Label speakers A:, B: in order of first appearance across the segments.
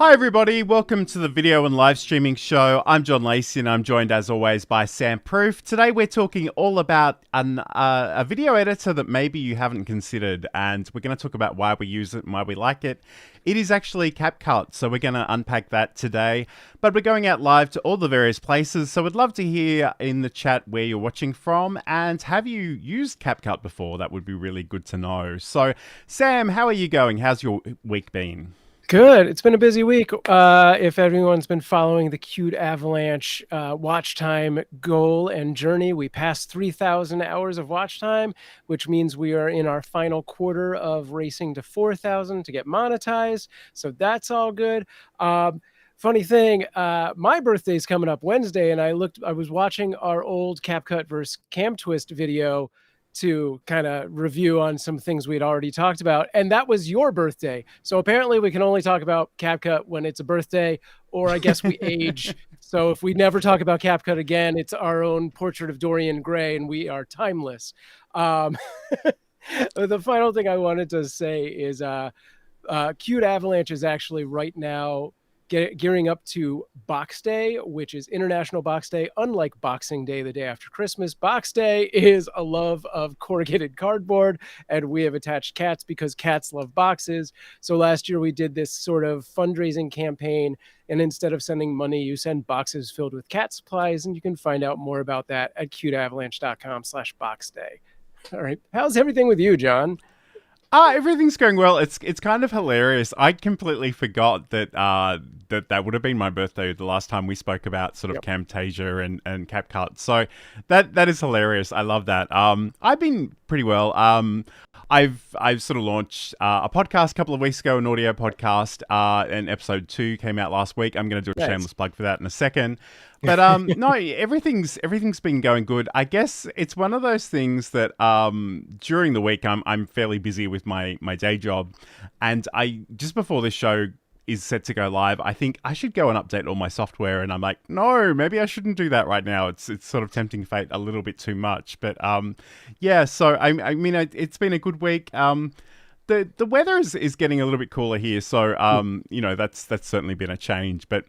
A: Hi everybody, welcome to the video and live streaming show. I'm John Lacey and I'm joined as always by SamProof. Today we're talking all about a video editor that maybe you haven't considered, and we're going to talk about why we use it and why we like it. It is actually CapCut, so we're going to unpack that today. But we're going out live to all the various places, so we'd love to hear in the chat where you're watching from, and have you used CapCut before? That would be really good to know. So Sam, how are you going? How's your week been?
B: Good. It's been a busy week. If everyone's been following the Cute Avalanche watch time goal and journey, we passed 3,000 hours of watch time, which means we are in our final quarter of racing to 4,000 to get monetized. So that's all good. Funny thing, my birthday's coming up Wednesday, and I was watching our old CapCut versus CamTwist video to kind of review on some things we'd already talked about, and that was your birthday. So apparently we can only talk about CapCut when it's a birthday, or I guess we age. So if we never talk about CapCut again, it's our own portrait of Dorian Gray, and we are timeless. The final thing I wanted to say is Cute Avalanche is actually right now gearing up to Box Day, which is International Box Day. Unlike Boxing Day, the day after Christmas, Box Day is a love of corrugated cardboard, and we have attached cats because cats love boxes. So last year we did this sort of fundraising campaign, and instead of sending money, you send boxes filled with cat supplies, and you can find out more about that at cuteavalanche.com/boxday. All right. How's everything with you, John?
A: Everything's going well. It's kind of hilarious. I completely forgot that that would have been my birthday the last time we spoke about sort of Camtasia and CapCut. So that is hilarious. I love that. I've been pretty well. I've sort of launched a podcast a couple of weeks ago, an audio podcast, and episode 2 came out last week. I'm going to do a shameless plug for that in a second. But no, everything's been going good. I guess it's one of those things that during the week I'm fairly busy with my day job, and I just before this show is set to go live, I think I should go and update all my software, and I'm like, no, maybe I shouldn't do that right now. It's sort of tempting fate a little bit too much. But yeah, so I mean it's been a good week. The weather is getting a little bit cooler here, so you know, that's certainly been a change. But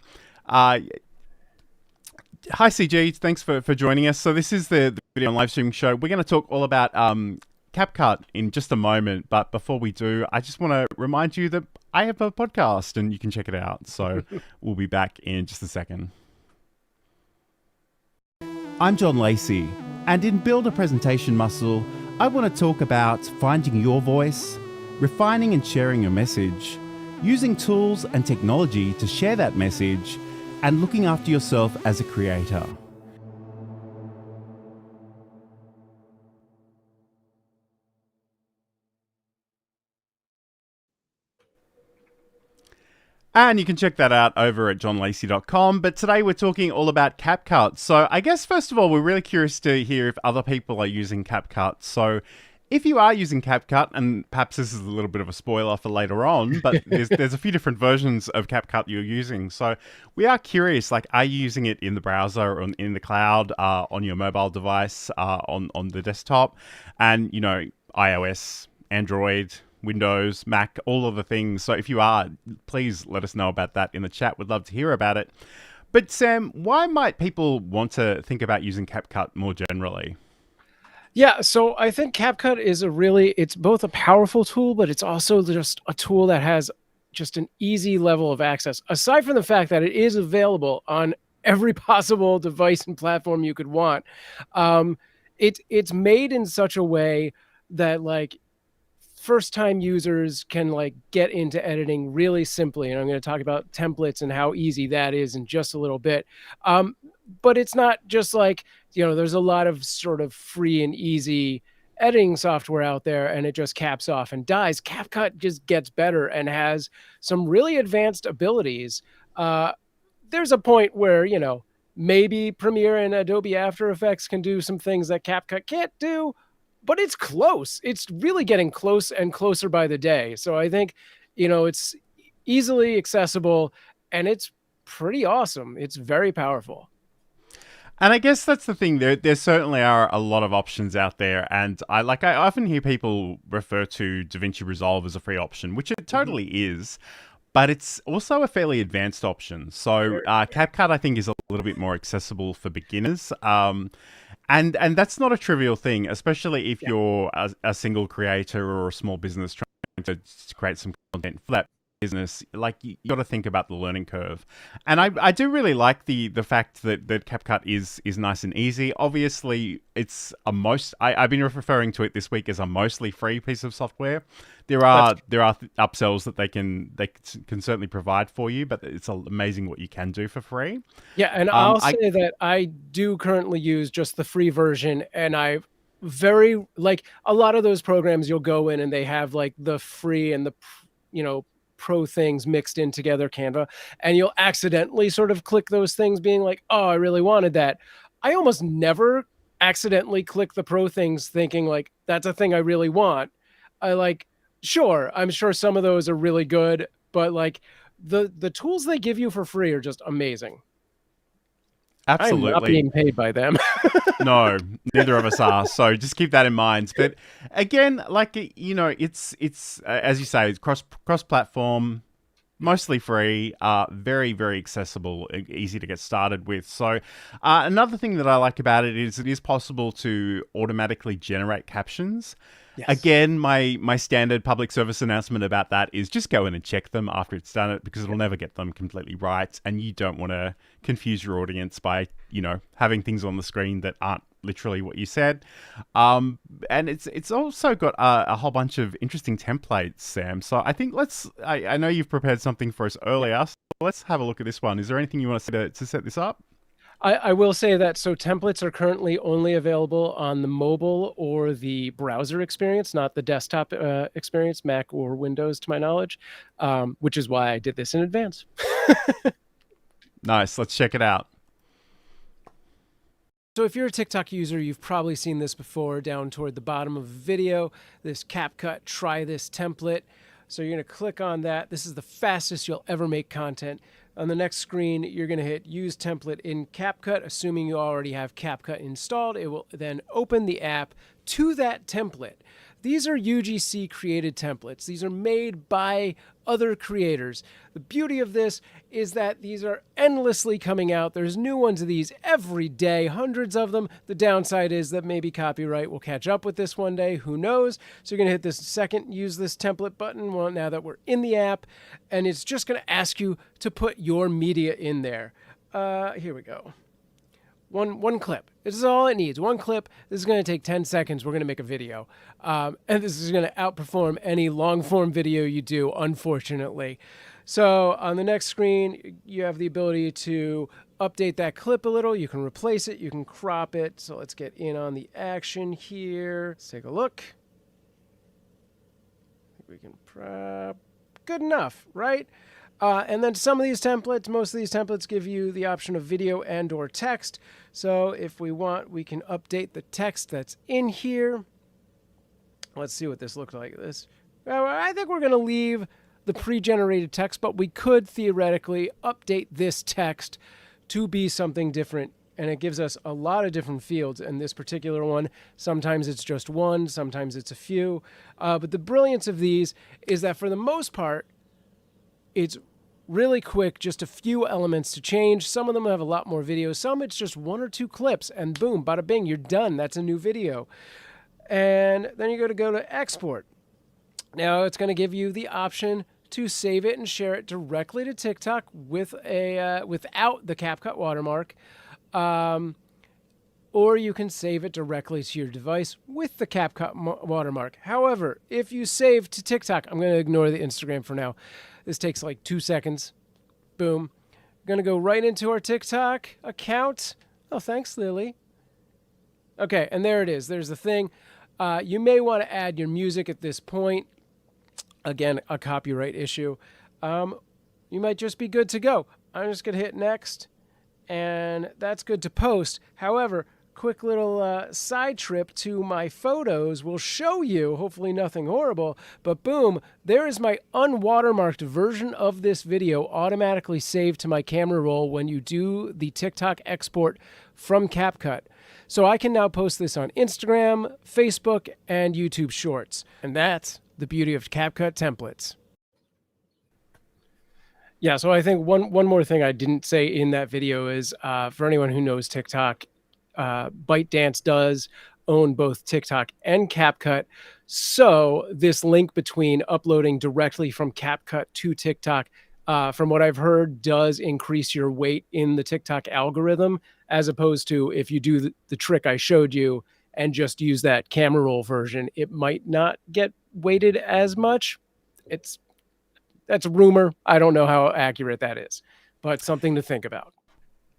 A: hi CG, thanks for joining us. So this is the video and live streaming show. We're going to talk all about CapCut in just a moment, but before we do, I just want to remind you that I have a podcast and you can check it out. So we'll be back in just a second. I'm John Lacey, and in Build a Presentation Muscle, I want to talk about finding your voice, refining and sharing your message, using tools and technology to share that message, and looking after yourself as a creator. And you can check that out over at johnlacey.com. But today we're talking all about CapCut. So I guess first of all, we're really curious to hear if other people are using CapCut. So if you are using CapCut, and perhaps this is a little bit of a spoiler for later on, but there's a few different versions of CapCut you're using. So we are curious, like, are you using it in the browser, or in the cloud, on your mobile device, on the desktop, and, you know, iOS, Android, Windows, Mac, all of the things. So if you are, please let us know about that in the chat. We'd love to hear about it. But Sam, why might people want to think about using CapCut more generally?
B: Yeah, so I think CapCut is it's both a powerful tool, but it's also just a tool that has just an easy level of access. Aside from the fact that it is available on every possible device and platform you could want, it's made in such a way that, like, first-time users can, like, get into editing really simply. And I'm going to talk about templates and how easy that is in just a little bit. But it's not just like, you know, there's a lot of sort of free and easy editing software out there and it just caps off and dies. CapCut just gets better and has some really advanced abilities. There's a point where, you know, maybe Premiere and Adobe After Effects can do some things that CapCut can't do, but it's close. It's really getting close and closer by the day. So I think, you know, it's easily accessible and it's pretty awesome. It's very powerful.
A: And I guess that's the thing. There certainly are a lot of options out there, and I often hear people refer to DaVinci Resolve as a free option, which it totally is. but it's also a fairly advanced option. So CapCut, I think, is a little bit more accessible for beginners. And that's not a trivial thing, especially if you're a single creator or a small business trying to create some content for that business. Like, you got to think about the learning curve. And I do really like the fact that CapCut is nice and easy. Obviously, it's I've been referring to it this week as a mostly free piece of software. There are upsells that they can certainly provide for you, but it's amazing what you can do for free.
B: Yeah, and I'll say that I do currently use just the free version, and I very like a lot of those programs. You'll go in and they have like the free and the pro things mixed in together, Canva, and you'll accidentally sort of click those things, being like, "Oh, I really wanted that." I almost never accidentally click the pro things, thinking like that's a thing I really want. Sure, I'm sure some of those are really good, but like the tools they give you for free are just amazing.
A: Absolutely.
B: I'm not being paid by them.
A: No, neither of us are. So just keep that in mind. But again, like, it's as you say, it's cross-platform, mostly free, very, very accessible, easy to get started with. So another thing that I like about it is possible to automatically generate captions. Yes. Again, my standard public service announcement about that is just go in and check them after it's done it, because it'll never get them completely right, and you don't want to confuse your audience by having things on the screen that aren't literally what you said. And it's also got a whole bunch of interesting templates, Sam. So I think I know you've prepared something for us earlier, so let's have a look at this one. Is there anything you want to set this up?
B: I will say that templates are currently only available on the mobile or the browser experience, not the desktop experience, Mac or Windows, to my knowledge, which is why I did this in advance.
A: Nice. Let's check it out.
B: So if you're a TikTok user, you've probably seen this before down toward the bottom of the video, this CapCut try this template. So you're going to click on that. This is the fastest you'll ever make content. On the next screen, you're going to hit Use Template in CapCut. Assuming you already have CapCut installed, it will then open the app to that template. These are UGC created templates. These are made by other creators. The beauty of this is that these are endlessly coming out. There's new ones of these every day, hundreds of them. The downside is that maybe copyright will catch up with this one day. Who knows? So you're going to hit this second Use This Template button now that we're in the app, and it's just going to ask you to put your media in there. Here we go. One clip. This is all it needs. One clip. This is going to take 10 seconds. We're going to make a video. And this is going to outperform any long-form video you do, unfortunately. So on the next screen, you have the ability to update that clip a little. You can replace it. You can crop it. So let's get in on the action here. Let's take a look. We can prop. Good enough, right? And then some of these templates, most of these templates give you the option of video and or text. So if we want, we can update the text that's in here. Let's see what this looks like. I think we're going to leave the pre-generated text, but we could theoretically update this text to be something different. And it gives us a lot of different fields. And this particular one, sometimes it's just one, sometimes it's a few. But the brilliance of these is that for the most part, it's really quick, just a few elements to change. Some of them have a lot more videos. Some it's just one or two clips, and boom, bada bing, you're done. That's a new video. And then you go to export. Now it's going to give you the option to save it and share it directly to TikTok with without the CapCut watermark. Or you can save it directly to your device with the CapCut watermark. However, if you save to TikTok, I'm going to ignore the Instagram for now. This takes like 2 seconds. Boom. I'm going to go right into our TikTok account. Oh, thanks, Lily. Okay, and there it is. There's the thing. You may want to add your music at this point. Again, a copyright issue. You might just be good to go. I'm just going to hit next, and that's good to post. However, quick little side trip to my photos will show you, hopefully nothing horrible, but boom, there is my unwatermarked version of this video automatically saved to my camera roll when you do the TikTok export from CapCut. So I can now post this on Instagram, Facebook, and YouTube Shorts. And that's the beauty of CapCut templates. Yeah, so I think one more thing I didn't say in that video is for anyone who knows TikTok, ByteDance does own both TikTok and CapCut. So this link between uploading directly from CapCut to TikTok, from what I've heard, does increase your weight in the TikTok algorithm, as opposed to if you do the trick I showed you and just use that camera roll version, it might not get weighted as much. That's a rumor. I don't know how accurate that is, but something to think about.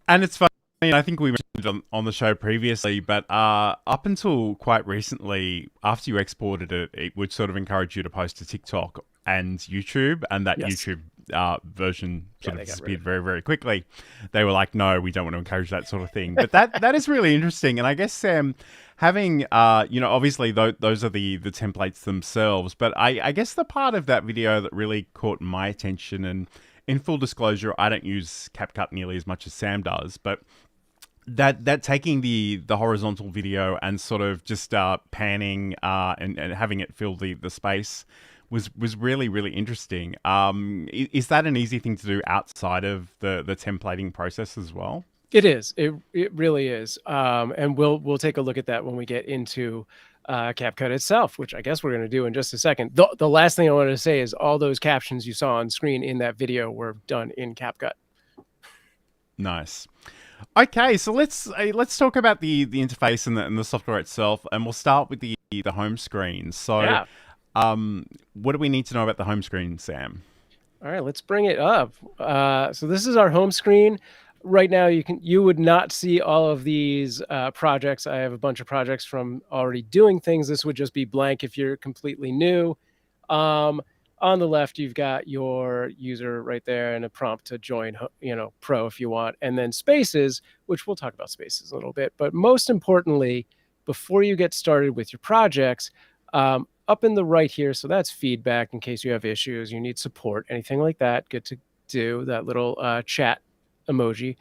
A: And it's funny, I think we mentioned it on the show previously, but up until quite recently, after you exported it, it would sort of encourage you to post to TikTok and YouTube, and that
B: Yes.
A: YouTube version sort
B: they
A: of
B: got rid
A: disappeared
B: of it.
A: very, very quickly. They were like, no, we don't want to encourage that sort of thing. But that is really interesting. And I guess, Sam, having, obviously those are the templates themselves, but I guess the part of that video that really caught my attention, and in full disclosure, I don't use CapCut nearly as much as Sam does, but that taking the horizontal video and sort of just panning and having it fill the space was really, really interesting. Is that an easy thing to do outside of the templating process as well?
B: It is. It really is. And we'll take a look at that when we get into CapCut itself, which I guess we're going to do in just a second. The last thing I wanted to say is all those captions you saw on screen in that video were done in CapCut.
A: Nice. Okay, so let's talk about the interface and the software itself, and we'll start with the home screen. So,
B: Yeah.
A: what do we need to know about the home screen, Sam?
B: All right, let's bring it up. So this is our home screen. Right now, you would not see all of these projects. I have a bunch of projects from already doing things. This would just be blank if you're completely new. On the left, you've got your user right there and a prompt to join, Pro if you want, and then Spaces, which we'll talk about Spaces a little bit. But most importantly, before you get started with your projects, up in the right here, so that's feedback in case you have issues, you need support, anything like that. Good to do that little chat emoji.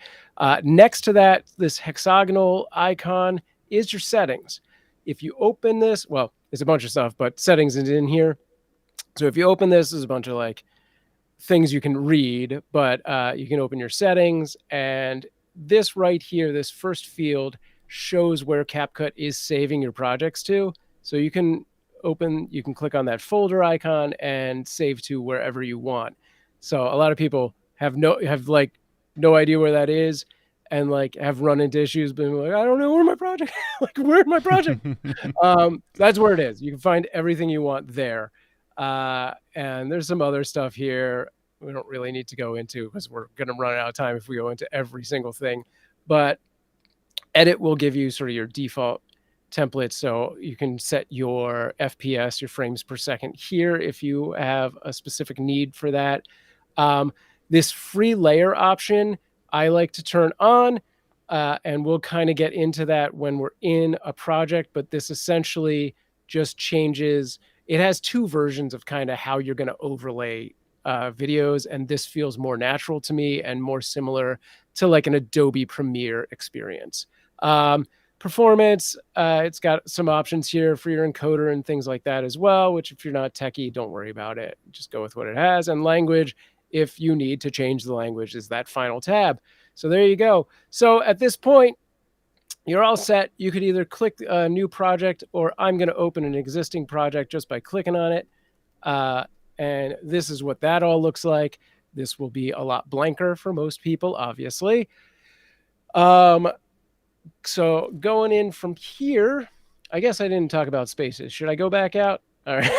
B: Next to that, this hexagonal icon is your settings. If you open this, well, there's a bunch of stuff, but settings is in here. So if you open this, there's a bunch of like things you can read, but you can open your settings, and this right here, this first field shows where CapCut is saving your projects to. So you can click on that folder icon and save to wherever you want. So a lot of people have no idea where that is, and like have run into issues being like, I don't know where my project, like where's my project? That's where it is. You can find everything you want there. And there's some other stuff here we don't really need to go into because we're going to run out of time if we go into every single thing. But edit will give you sort of your default templates. So you can set your FPS, your frames per second here if you have a specific need for that. This free layer option, I like to turn on, and we'll kind of get into that when we're in a project. But this essentially just changes. It has two versions of kind of how you're going to overlay videos, and this feels more natural to me and more similar to like an Adobe Premiere experience. Performance, it's got some options here for your encoder and things like that as well, which if you're not techie, don't worry about it. Just go with what it has. And language, if you need to change the language, is that final tab. So there you go. So at this point, you're all set. You could either click a new project, or I'm going to open an existing project just by clicking on it. And this is what that all looks like. This will be a lot blanker for most people, obviously. So going in from here, I guess I didn't talk about Spaces. Should I go back out? All right.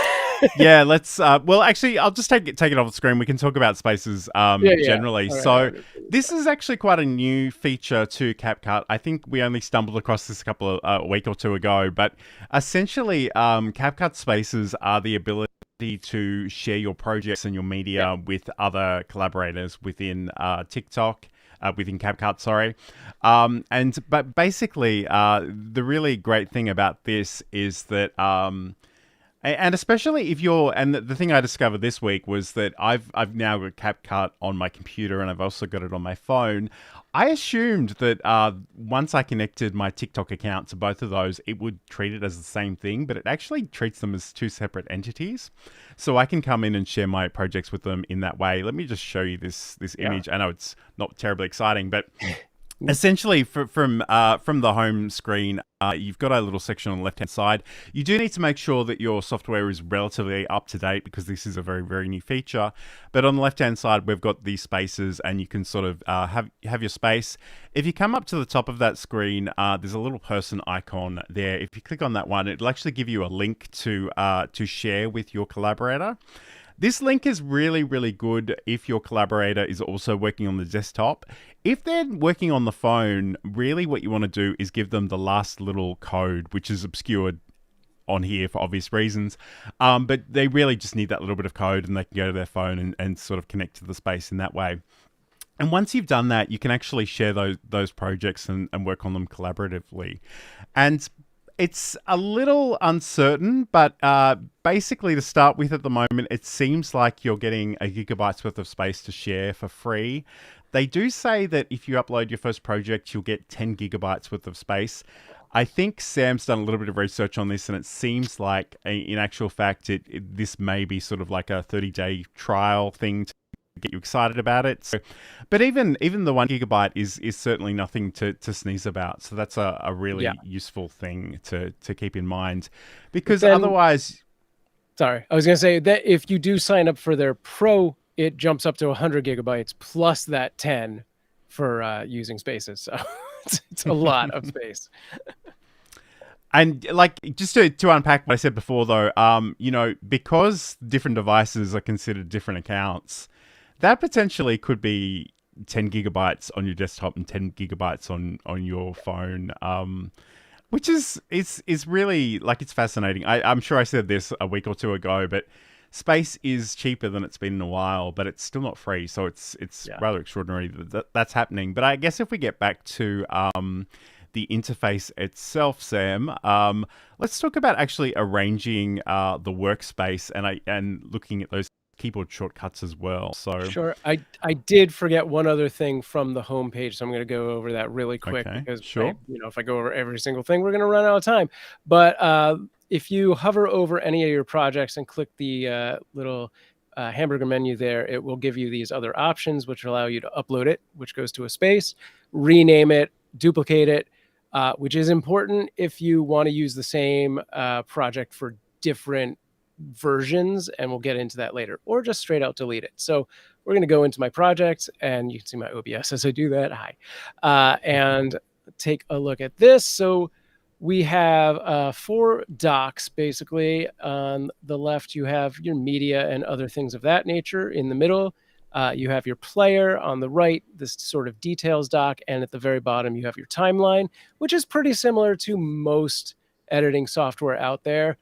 A: Yeah, let's. Well, actually, I'll just take it off the screen. We can talk about Spaces generally.
B: Right,
A: so this is actually quite a new feature to CapCut. I think we only stumbled across this a week or two ago. But essentially, CapCut Spaces are the ability to share your projects and your media with other collaborators within TikTok. Within CapCut, sorry. But basically, the really great thing about this is that And especially if you're, and the thing I discovered this week was that I've now got CapCut on my computer and I've also got it on my phone. I assumed that once I connected my TikTok account to both of those, it would treat it as the same thing, but it actually treats them as two separate entities. So I can come in and share my projects with them in that way. Let me just show you this image. I know it's not terribly exciting, but essentially, from the home screen, you've got a little section on the left-hand side. You do need to make sure that your software is relatively up-to-date because this is a very, very new feature. But on the left-hand side, we've got these spaces, and you can sort of have your space. If you come up to the top of that screen, there's a little person icon there. If you click on that one, it'll actually give you a link to share with your collaborator. This link is really, really good if your collaborator is also working on the desktop. If they're working on the phone, really what you want to do is give them the last little code, which is obscured on here for obvious reasons. But they really just need that little bit of code and they can go to their phone and sort of connect to the space in that way. And once you've done that, you can actually share those projects and work on them collaboratively. And it's a little uncertain, but basically to start with at the moment, it seems like you're getting a gigabyte's worth of space to share for free. They do say that if you upload your first project, you'll get 10 gigabytes worth of space. I think Sam's done a little bit of research on this, and it seems like, in actual fact, this may be sort of like a 30-day trial thing to get you excited about it. So, but even the 1 gigabyte is certainly nothing to sneeze about. So that's a really useful thing to keep in mind, because otherwise.
B: Sorry, I was going to say that if you do sign up for their Pro, it jumps up to 100 gigabytes plus that 10 for using spaces. So it's a lot of space.
A: And like, just to unpack what I said before, though, because different devices are considered different accounts, that potentially could be 10 gigabytes on your desktop and 10 gigabytes on your phone, which is really, like, it's fascinating. I'm sure I said this a week or two ago, but space is cheaper than it's been in a while, but it's still not free. So it's rather extraordinary that that's happening. But I guess if we get back to the interface itself, Sam, let's talk about actually arranging the workspace and looking at those keyboard shortcuts as well. So
B: sure, I did forget one other thing from the homepage, so I'm going to go over that really quick because if I go over every single thing, we're going to run out of time. But if you hover over any of your projects and click the little hamburger menu there, it will give you these other options, which allow you to upload it, which goes to a space, rename it, duplicate it, which is important if you want to use the same project for different versions, and we'll get into that later, or just straight out delete it. So we're going to go into my project, and you can see my OBS as I do that. Hi. And take a look at this. So we have 4 docks, basically. On the left, you have your media and other things of that nature. In the middle, you have your player. On the right, this sort of details dock. And at the very bottom, you have your timeline, which is pretty similar to most editing software out there.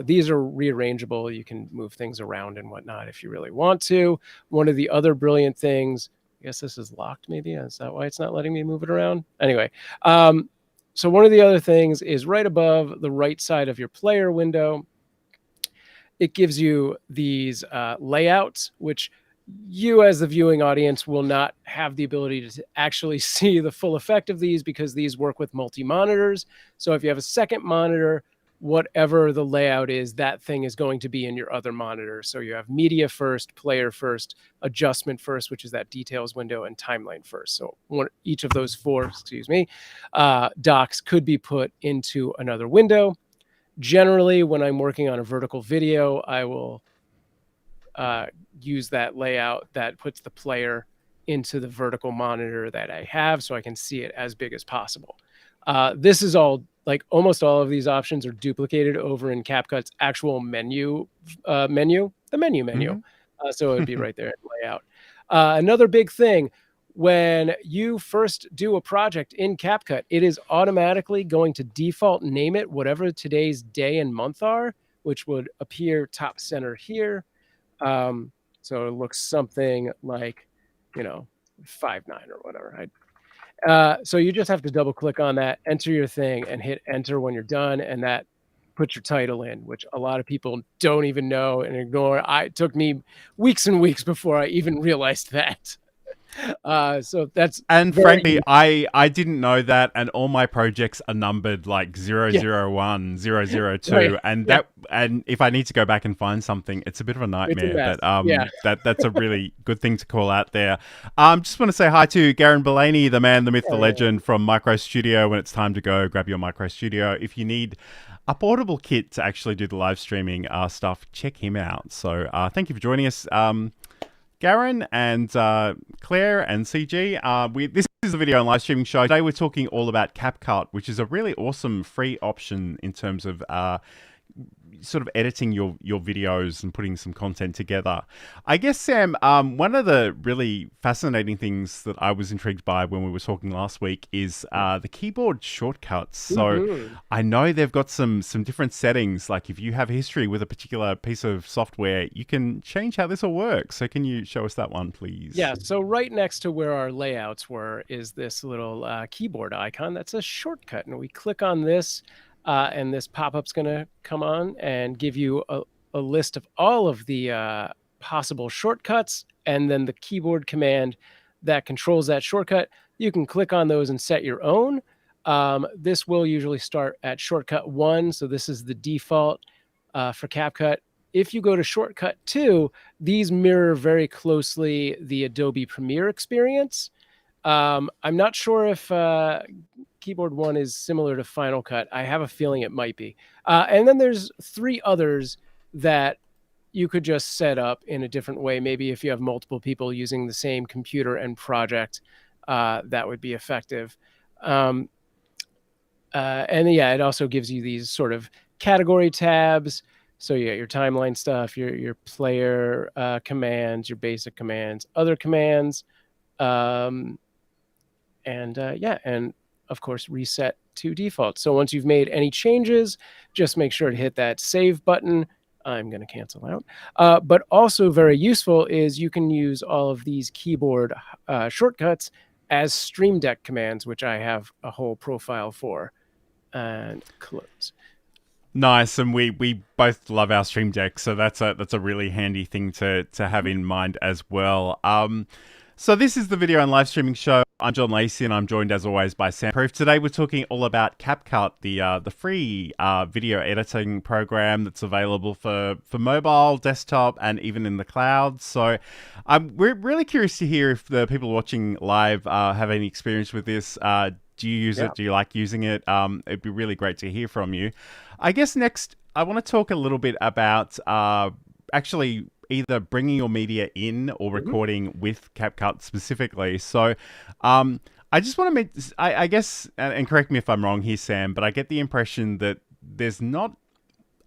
B: These are rearrangeable. You can move things around and whatnot if you really want to. One of the other brilliant things, I guess this is locked maybe. Is that why it's not letting me move it around? Anyway, so one of the other things is right above the right side of your player window. It gives you these layouts, which you as the viewing audience will not have the ability to actually see the full effect of these because these work with multi-monitors. So if you have a second monitor, whatever the layout is, that thing is going to be in your other monitor. So you have media first, player first, adjustment first, which is that details window, and timeline first. So each of those 4, docks could be put into another window. Generally, when I'm working on a vertical video, I will use that layout that puts the player into the vertical monitor that I have so I can see it as big as possible. This is all, like almost all of these options are duplicated over in CapCut's actual menu. Mm-hmm. So it would be right there in layout. Another big thing, when you first do a project in CapCut, it is automatically going to default name it whatever today's day and month are, which would appear top center here. So it looks something like, 5/9 or whatever. So you just have to double click on that, enter your thing, and hit enter when you're done, and that put your title in, which a lot of people don't even know and ignore. It took me weeks and weeks before I even realized that. So that's
A: frankly, I didn't know that, and all my projects are numbered like 001, 002,
B: right.
A: and if I need to go back and find something, it's a bit of a nightmare. But that's a really good thing to call out there. Just want to say hi to Garen Belaney, the man, the myth, the legend from Micro Studio. When it's time to go, grab your Micro Studio. If you need a portable kit to actually do the live streaming stuff, check him out. So thank you for joining us. Garen and Claire and CG. This is a video and live streaming show. Today we're talking all about CapCut, which is a really awesome free option in terms of sort of editing your videos and putting some content together. I guess, Sam, one of the really fascinating things that I was intrigued by when we were talking last week is the keyboard shortcuts. So I know they've got some different settings. Like if you have history with a particular piece of software, you can change how this will work. So can you show us that one, please?
B: Yeah, so right next to where our layouts were is this little keyboard icon. That's a shortcut. And we click on this. And this pop-up's going to come on and give you a list of all of the possible shortcuts and then the keyboard command that controls that shortcut. You can click on those and set your own. This will usually start at shortcut 1. So this is the default for CapCut. If you go to shortcut 2, these mirror very closely the Adobe Premiere experience. I'm not sure if keyboard 1 is similar to Final Cut. I have a feeling it might be. And then there's 3 others that you could just set up in a different way. Maybe if you have multiple people using the same computer and project, that would be effective. And yeah, it also gives you these sort of category tabs. So you got your timeline stuff, your player commands, your basic commands, other commands, and of course, reset to default. So once you've made any changes, just make sure to hit that save button. I'm going to cancel out. But also very useful is you can use all of these keyboard shortcuts as Stream Deck commands, which I have a whole profile for. And close.
A: Nice, and we both love our Stream Deck, so that's a really handy thing to have in mind as well. So this is the video and live streaming show. I'm John Lacey, and I'm joined as always by SamProof. Today we're talking all about CapCut, the free video editing program that's available for mobile, desktop, and even in the cloud. So we're really curious to hear if the people watching live have any experience with this. Do you use it? Do you like using it? It'd be really great to hear from you. I guess next I want to talk a little bit about actually either bringing your media in or recording with CapCut specifically. So I just want to make, I guess, and correct me if I'm wrong here, Sam, but I get the impression that there's not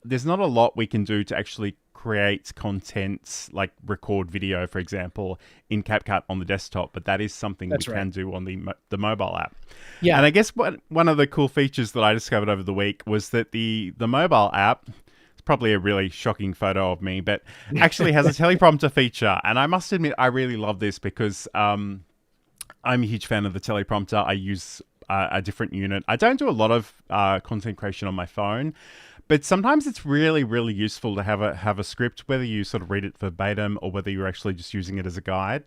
A: a lot we can do to actually create content, like record video, for example, in CapCut on the desktop, but that is something can do on the mobile app. Yeah. And I guess one of the cool features that I discovered over the week was that the mobile app, probably a really shocking photo of me, but actually has a teleprompter feature. And I must admit, I really love this because I'm a huge fan of the teleprompter. I use a different unit. I don't do a lot of content creation on my phone, but sometimes it's really, really useful to have a script, whether you sort of read it verbatim or whether you're actually just using it as a guide.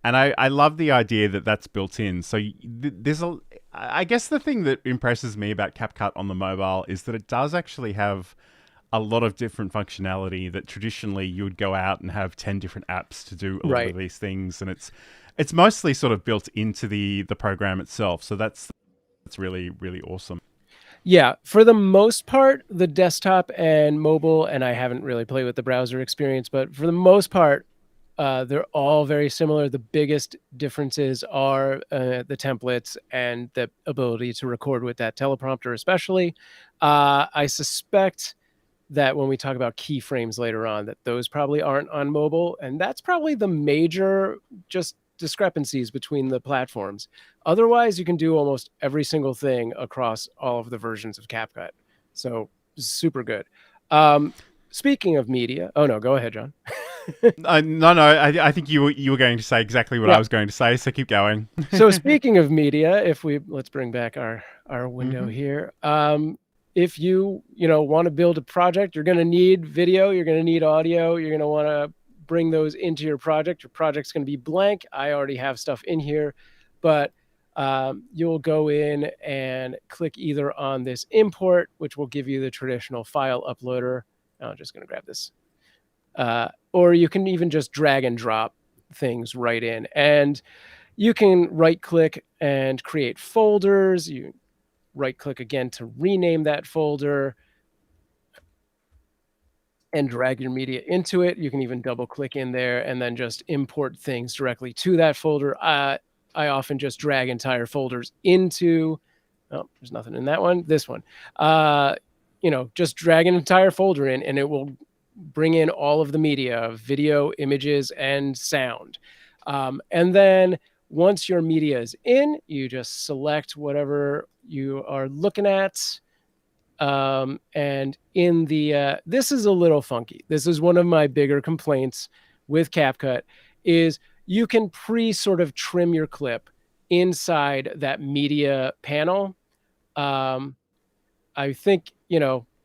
A: And I love the idea that that's built in. So I guess the thing that impresses me about CapCut on the mobile is that it does actually have a lot of different functionality that traditionally you would go out and have 10 different apps to do all of these things. And it's mostly sort of built into the program itself. So that's really, really awesome.
B: Yeah, for the most part, the desktop and mobile, and I haven't really played with the browser experience, but for the most part, they're all very similar. The biggest differences are the templates and the ability to record with that teleprompter especially. I suspect that when we talk about keyframes later on, that those probably aren't on mobile. And that's probably the major just discrepancies between the platforms. Otherwise, you can do almost every single thing across all of the versions of CapCut. So super good. Speaking of media, oh no, go ahead, John.
A: No, I think you were going to say exactly what I was going to say, so keep going. So
B: speaking of media, let's bring back our window here. if you want to build a project, you're going to need video, you're going to need audio, you're going to want to bring those into your project. Your project's going to be blank. I already have stuff in here, but you'll go in and click either on this import, which will give you the traditional file uploader. I'm just going to grab this. Or you can even just drag and drop things right in. And you can right click and create folders. You right click again to rename that folder and drag your media into it. You can even double click in there and then just import things directly to that folder. I often just drag entire folders into, oh, there's nothing in that one. This one, just drag an entire folder in and it will bring in all of the media, video, images, and sound. And then once your media is in, you just select whatever you are looking at. And in the, this is a little funky. This is one of my bigger complaints with CapCut is you can sort of trim your clip inside that media panel. I think,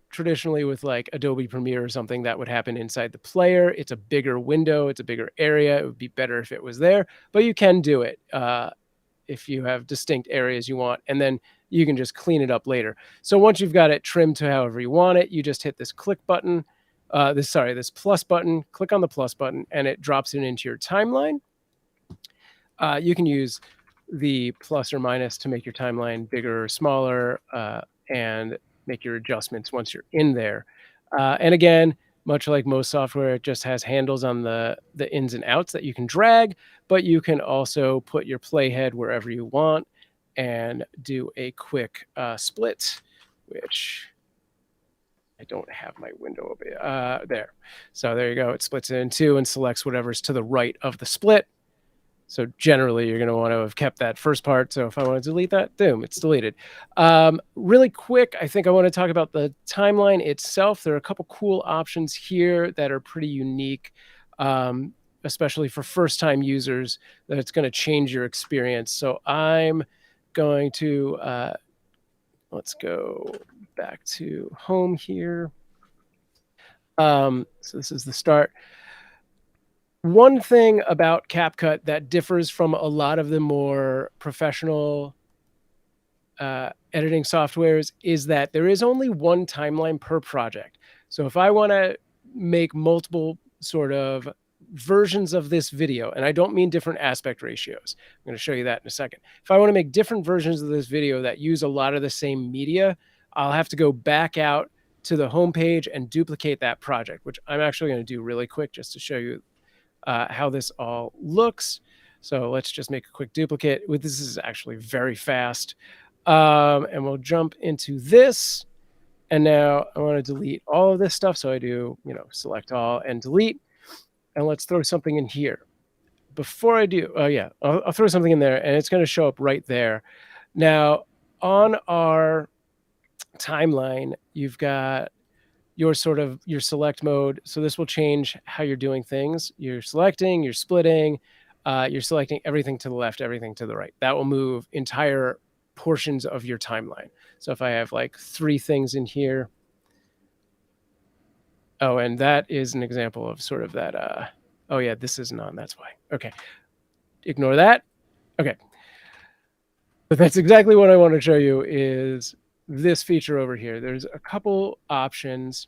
B: traditionally with like Adobe Premiere or something, that would happen inside the player. It's a bigger window. It's a bigger area. It would be better if it was there, but you can do it if you have distinct areas you want, and then you can just clean it up later. So once you've got it trimmed to however you want it, you just hit this click button, this plus button, click on the plus button, and it drops it into your timeline. You can use the plus or minus to make your timeline bigger or smaller, and make your adjustments once you're in there. And again, much like most software, it just has handles on the ins and outs that you can drag, but you can also put your playhead wherever you want and do a quick split, which I don't have my window over there. So there you go. It splits it in two and selects whatever's to the right of the split. So generally, you're going to want to have kept that first part. So if I want to delete that, boom, it's deleted. Really quick, I think I want to talk about the timeline itself. There are a couple cool options here that are pretty unique, especially for first-time users, that it's going to change your experience. So I'm going to, let's go back to home here. So this is the start. One thing about CapCut that differs from a lot of the more professional editing softwares is that there is only one timeline per project. So if I want to make multiple sort of versions of this video, and I don't mean different aspect ratios, I'm going to show you that in a second. If I want to make different versions of this video that use a lot of the same media, I'll have to go back out to the home page and duplicate that project, which I'm actually going to do really quick just to show you how this all looks. So let's just make a quick duplicate. This is actually very fast. And we'll jump into this. And now I want to delete all of this stuff. So I do, select all and delete. And let's throw something in here. Before I do, I'll throw something in there and it's going to show up right there. Now on our timeline, you've got your select mode. So this will change how you're doing things. You're selecting, you're splitting, you're selecting everything to the left, everything to the right. That will move entire portions of your timeline. So if I have like 3 things in here. Oh, and that is an example of sort of that. Oh yeah, this isn't on, that's why. Okay, ignore that. Okay, but that's exactly what I want to show you is this feature over here. There's a couple options,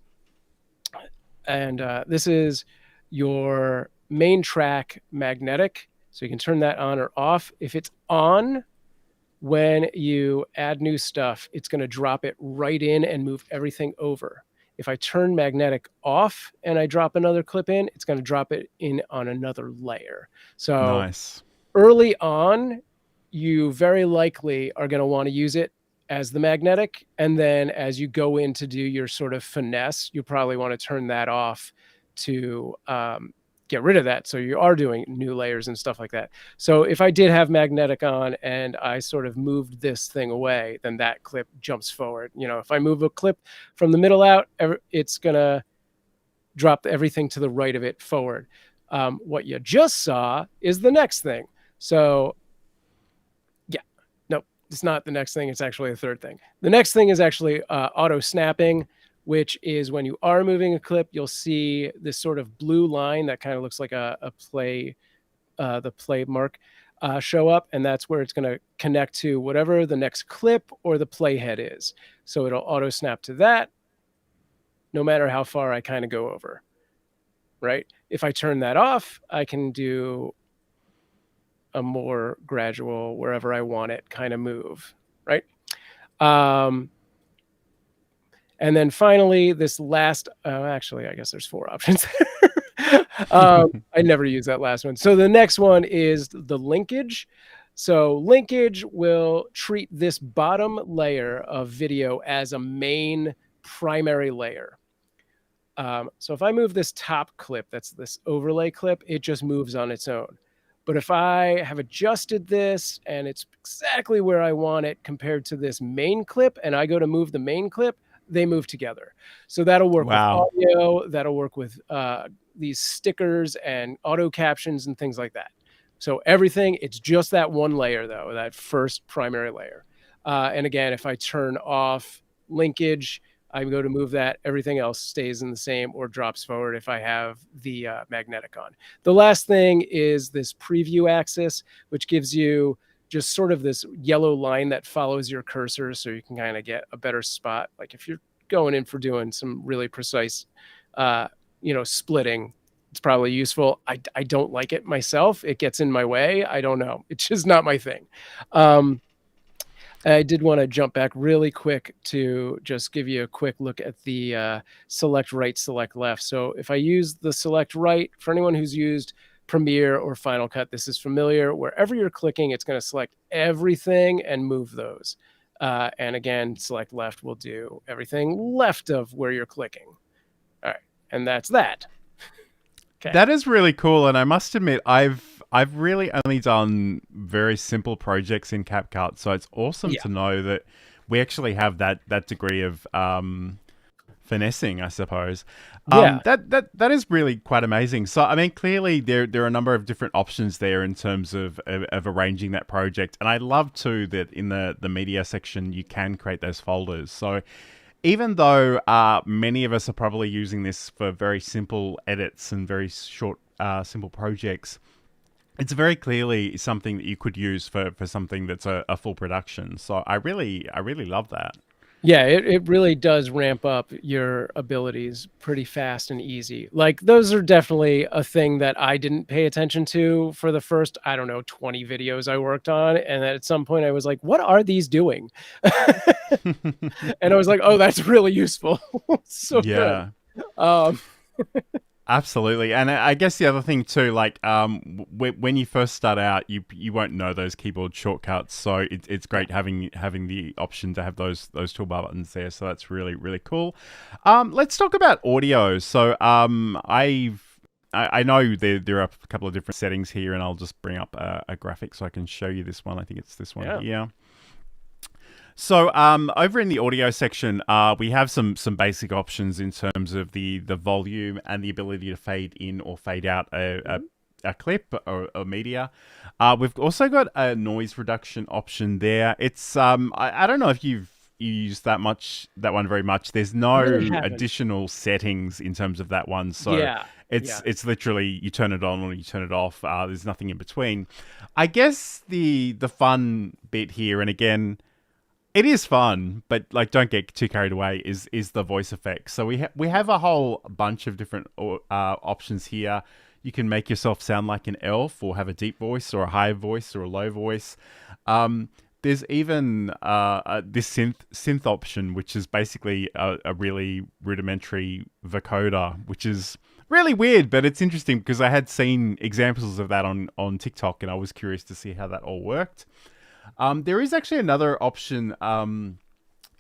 B: and this is your main track magnetic. So you can turn that on or off. If it's on, when you add new stuff, it's going to drop it right in and move everything over. If I turn magnetic off and I drop another clip in, it's going to drop it in on another layer. So
A: nice.
B: Early on, you very likely are going to want to use it as the magnetic. And then as you go in to do your sort of finesse, you probably want to turn that off to get rid of that. So you are doing new layers and stuff like that. So if I did have magnetic on and I sort of moved this thing away, then that clip jumps forward. If I move a clip from the middle out, it's going to drop everything to the right of it forward. What you just saw is the next thing. So it's not the next thing. It's actually the third thing. The next thing is actually auto snapping, which is when you are moving a clip, you'll see this sort of blue line that kind of looks like a play, the play mark show up. And that's where it's going to connect to whatever the next clip or the playhead is. So it'll auto snap to that no matter how far I kind of go over, right? If I turn that off, I can do a more gradual, wherever I want it kind of move, right? And then finally, this last, actually, I guess there's 4 options. I never use that last one. So the next one is the linkage. So linkage will treat this bottom layer of video as a main primary layer. So if I move this top clip, that's this overlay clip, it just moves on its own. But if I have adjusted this and it's exactly where I want it compared to this main clip, and I go to move the main clip, they move together. So that'll work with audio, that'll work with these stickers and auto captions and things like that. So everything, it's just that one layer though, that first primary layer. And again, if I turn off linkage, I go to move that, everything else stays in the same or drops forward if I have the magnetic on. The last thing is this preview axis, which gives you just sort of this yellow line that follows your cursor so you can kind of get a better spot. Like if you're going in for doing some really precise, splitting, it's probably useful. I don't like it myself. It gets in my way. I don't know. It's just not my thing. I did want to jump back really quick to just give you a quick look at the select right, select left. So if I use the select right, for anyone who's used Premiere or Final Cut, this is familiar. Wherever you're clicking, it's going to select everything and move those. And again, select left will do everything left of where you're clicking. All right. And that's that.
A: Okay. That is really cool. And I must admit, I've really only done very simple projects in CapCut, so it's awesome to know that we actually have that degree of finessing, I suppose. That is really quite amazing. So, I mean, clearly there are a number of different options there in terms of arranging that project, and I love too that in the media section you can create those folders. So, even though many of us are probably using this for very simple edits and very short, simple projects, it's very clearly something that you could use for something that's a full production. So I really love that.
B: Yeah, it really does ramp up your abilities pretty fast and easy. Like those are definitely a thing that I didn't pay attention to for the first, 20 videos I worked on. And then at some point I was like, what are these doing? And I was like, oh, that's really useful. So good.
A: Absolutely. And I guess the other thing too, like when you first start out, you won't know those keyboard shortcuts. So it's great having the option to have those toolbar buttons there. So that's really, really cool. Let's talk about audio. So I know there are a couple of different settings here, and I'll just bring up a graphic so I can show you this one. I think it's this one here. So over in the audio section, we have some basic options in terms of the volume and the ability to fade in or fade out a clip or media. We've also got a noise reduction option there. It's I don't know if you use that one very much. There's no additional settings in terms of that one. So it's literally you turn it on or you turn it off. There's nothing in between. I guess the fun bit here, and again, it is fun, but like don't get too carried away, is the voice effects. So we have a whole bunch of different options here. You can make yourself sound like an elf, or have a deep voice, or a high voice, or a low voice. There's even this synth option, which is basically a really rudimentary vocoder, which is really weird, but it's interesting because I had seen examples of that on TikTok, and I was curious to see how that all worked. There is actually another option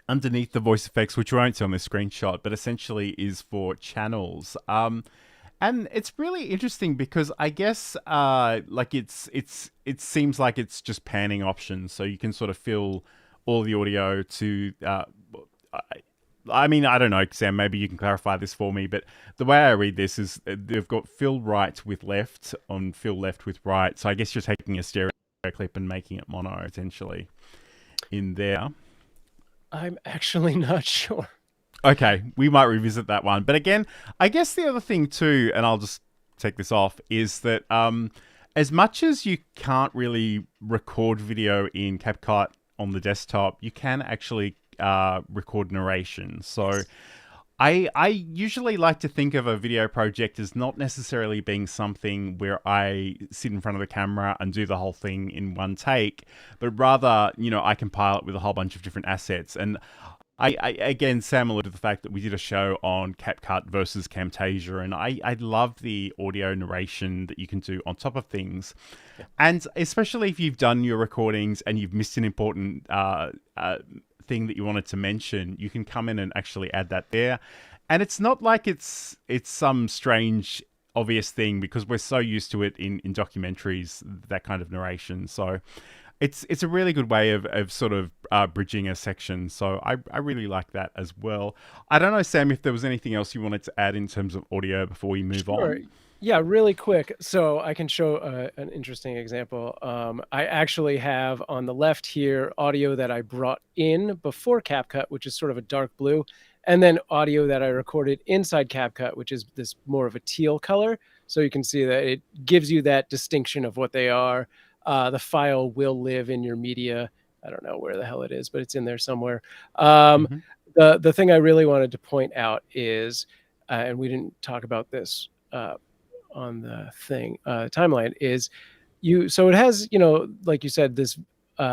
A: underneath the voice effects, which we won't see on this screenshot, but essentially is for channels. And it's really interesting because I guess like it seems like it's just panning options, so you can sort of fill all the audio to. I mean, I don't know, Sam. Maybe you can clarify this for me. But the way I read this is they've got fill right with left on fill left with right. So I guess you're taking a stereo clip and making it mono, essentially. in there.
B: I'm actually not sure.
A: Okay, we might revisit that one. But again, I guess the other thing too, and I'll just take this off, is that as much as you can't really record video in CapCut on the desktop, you can actually record narration. So I usually like to think of a video project as not necessarily being something where I sit in front of the camera and do the whole thing in one take, but rather, I compile it with a whole bunch of different assets. And I again, Sam alluded to the fact that we did a show on CapCut versus Camtasia, and I love the audio narration that you can do on top of things. Yeah. And especially if you've done your recordings and you've missed an important thing that you wanted to mention, you can come in and actually add that there. And it's not like it's some strange obvious thing, because we're so used to it in documentaries, that kind of narration. So it's a really good way of sort of bridging a section. So I really like that as well. I don't know, Sam, if there was anything else you wanted to add in terms of audio before we move on.
B: Yeah, really quick. So I can show an interesting example. I actually have on the left here audio that I brought in before CapCut, which is sort of a dark blue, and then audio that I recorded inside CapCut, which is this more of a teal color. So you can see that it gives you that distinction of what they are. The file will live in your media. I don't know where the hell it is, but it's in there somewhere. The thing I really wanted to point out is, and we didn't talk about this on the thing timeline, is so it has, like you said, this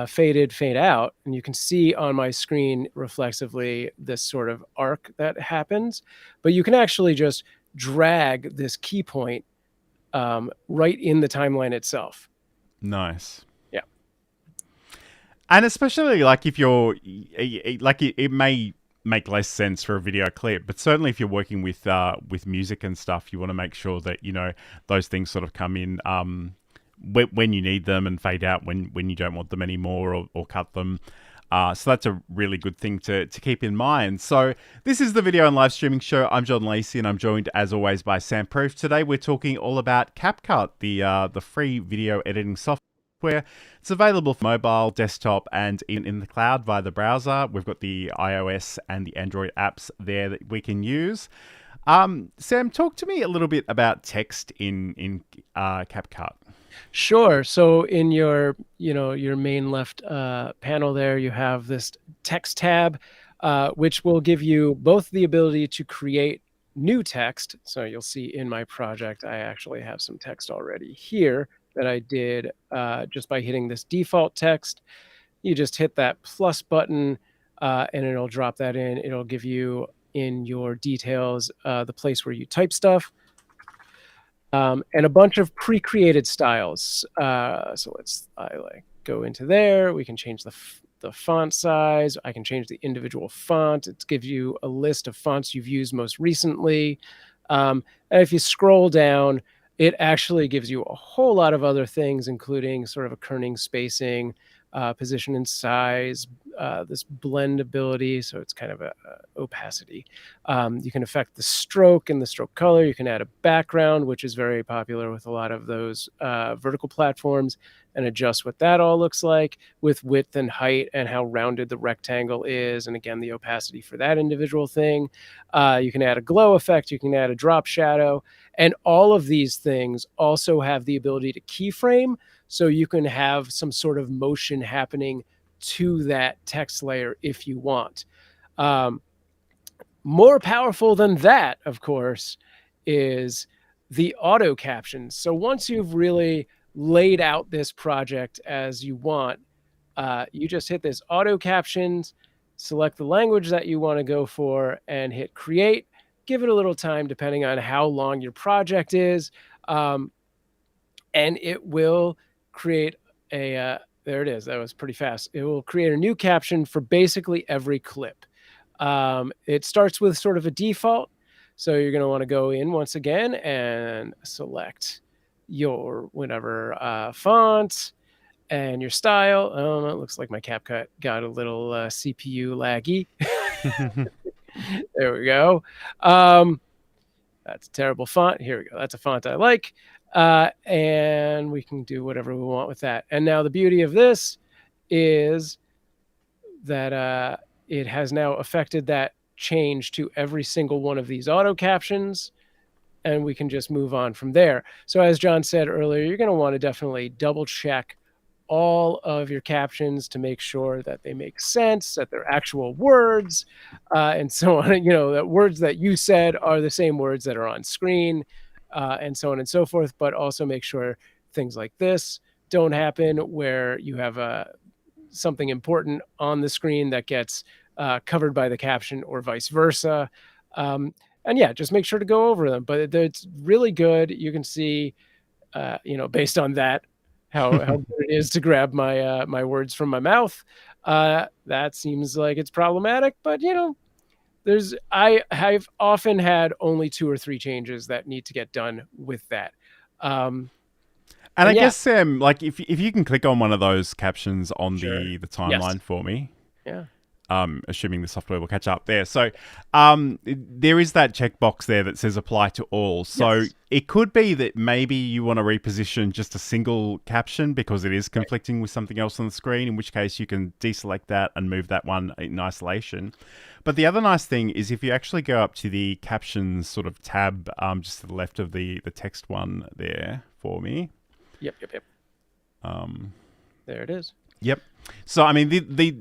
B: faded fade out, and you can see on my screen reflexively this sort of arc that happens, but you can actually just drag this key point right in the timeline itself.
A: Nice.
B: Yeah.
A: And especially like if you're like it may make less sense for a video clip, but certainly if you're working with music and stuff, you want to make sure that those things sort of come in when you need them and fade out when you don't want them anymore, or cut them. So that's a really good thing to keep in mind. So this is the Video and Live Streaming Show. I'm John Lacey, and I'm joined as always by SamProof. Today we're talking all about CapCut, the free video editing software. It's available for mobile, desktop, and even in the cloud via the browser. We've got the iOS and the Android apps there that we can use. Sam, talk to me a little bit about text in CapCut.
B: Sure. So in your main left panel there, you have this text tab, which will give you both the ability to create new text. So you'll see in my project, I actually have some text already here that I did just by hitting this default text. You just hit that plus button and it'll drop that in. It'll give you in your details the place where you type stuff. And a bunch of pre-created styles. So I go into there. We can change the font size. I can change the individual font. It gives you a list of fonts you've used most recently. And if you scroll down, it actually gives you a whole lot of other things, including sort of a kerning spacing, position and size, this blendability, so it's kind of a opacity. You can affect the stroke and the stroke color. You can add a background, which is very popular with a lot of those vertical platforms, and adjust what that all looks like with width and height and how rounded the rectangle is, and again, the opacity for that individual thing. You can add a glow effect. You can add a drop shadow. And all of these things also have the ability to keyframe, so you can have some sort of motion happening to that text layer if you want. More powerful than that, of course, is the auto captions. So once you've really laid out this project as you want, you just hit this auto captions, select the language that you want to go for, and hit create. Give it a little time depending on how long your project is, and it will create a there it is. That was pretty fast. It will create a new caption for basically every clip. It starts with sort of a default. So you're going to want to go in once again and select your whatever font and your style. Oh, it looks like my CapCut got a little CPU laggy. There we go. That's a terrible font. Here we go. That's a font I like. And we can do whatever we want with that. And now the beauty of this is that it has now affected that change to every single one of these auto captions, and we can just move on from there. So as John said earlier, you're going to want to definitely double check all of your captions to make sure that they make sense, that they're actual words, and so on. That words that you said are the same words that are on screen, and so on and so forth. But also make sure things like this don't happen, where you have something important on the screen that gets covered by the caption, or vice versa. And yeah, just make sure to go over them. But it's really good. You can see, based on that, how good it is to grab my words from my mouth. That seems like it's problematic, but I've often had only 2 or 3 changes that need to get done with that.
A: And I guess, Sam, like if you can click on one of those captions on the timeline for me.
B: Yeah.
A: Assuming the software will catch up there. So there is that checkbox there that says apply to all. So it could be that maybe you want to reposition just a single caption because it is conflicting with something else on the screen, in which case you can deselect that and move that one in isolation. But the other nice thing is if you actually go up to the captions sort of tab just to the left of the text one there for me.
B: Yep. There it is.
A: Yep. So, I mean,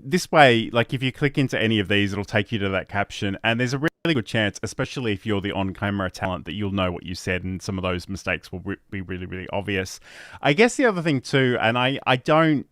A: this way, like if you click into any of these, it'll take you to that caption. And there's a really good chance, especially if you're the on-camera talent, that you'll know what you said, and some of those mistakes will be really, really obvious. I guess the other thing too, and I don't,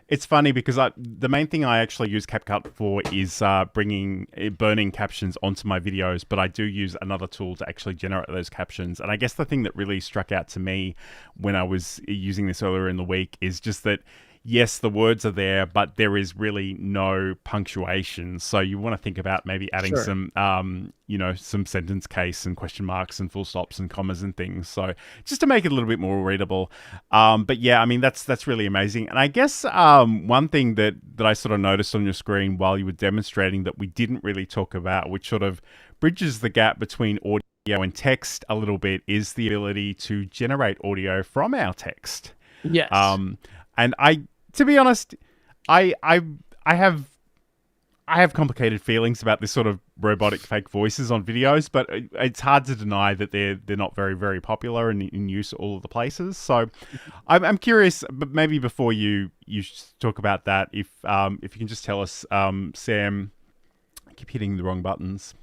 A: it's funny because the main thing I actually use CapCut for is burning captions onto my videos, but I do use another tool to actually generate those captions. And I guess the thing that really struck out to me when I was using this earlier in the week is just that, yes, the words are there, but there is really no punctuation. So you want to think about maybe adding some, some sentence case and question marks and full stops and commas and things. So just to make it a little bit more readable. But yeah, I mean, that's really amazing. And I guess one thing that I sort of noticed on your screen while you were demonstrating that we didn't really talk about, which sort of bridges the gap between audio and text a little bit, is the ability to generate audio from our text.
B: Yes.
A: And to be honest, I have complicated feelings about this sort of robotic fake voices on videos, but it's hard to deny that they're not very, very popular and in use all of the places. So I'm curious, but maybe before you talk about that, if you can just tell us, Sam, I keep hitting the wrong buttons.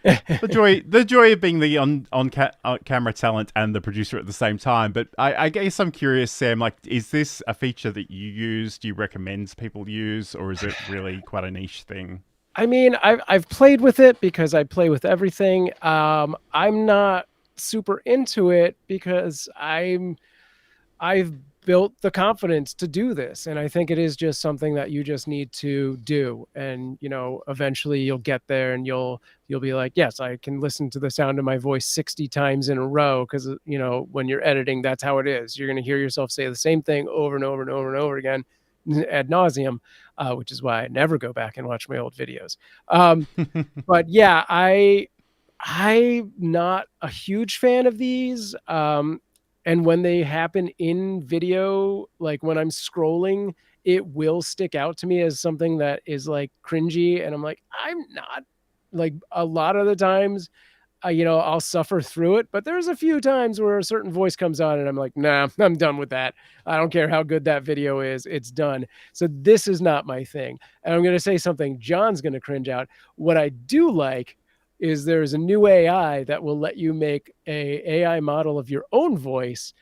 A: the joy of being the camera talent and the producer at the same time. But I guess I'm curious, Sam, like, is this a feature that you use? Do you recommend people use, or is it really quite a niche thing?
B: I mean, I've played with it because I play with everything. I'm not super into it because I've built the confidence to do this, and I think it is just something that you just need to do, and eventually you'll get there and you'll be like, yes, I can listen to the sound of my voice 60 times in a row, because when you're editing, that's how it is. You're going to hear yourself say the same thing over and over and over and over again ad nauseum, which is why I never go back and watch my old videos. But yeah, I'm not a huge fan of these. And when they happen in video, like when I'm scrolling, it will stick out to me as something that is like cringy. And I'm like, I'm not. Like a lot of the times, I'll suffer through it. But there's a few times where a certain voice comes on and I'm like, nah, I'm done with that. I don't care how good that video is. It's done. So this is not my thing. And I'm going to say something John's going to cringe out. What I do like is there's a new AI that will let you make a AI model of your own voice,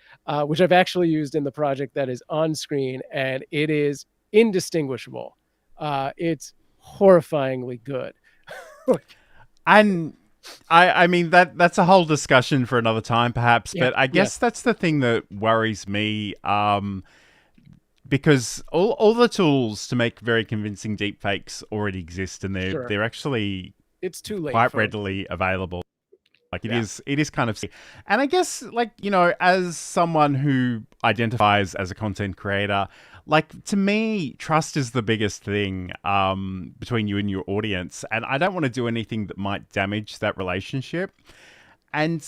B: which I've actually used in the project that is on screen, and it is indistinguishable. It's horrifyingly good.
A: And I mean, that's a whole discussion for another time, perhaps. Yeah, but I guess that's the thing that worries me, because all the tools to make very convincing deepfakes already exist, and they're actually...
B: It's too late.
A: Quite readily available. Like it is kind of, and I guess, like, as someone who identifies as a content creator, like, to me, trust is the biggest thing between you and your audience, and I don't want to do anything that might damage that relationship. And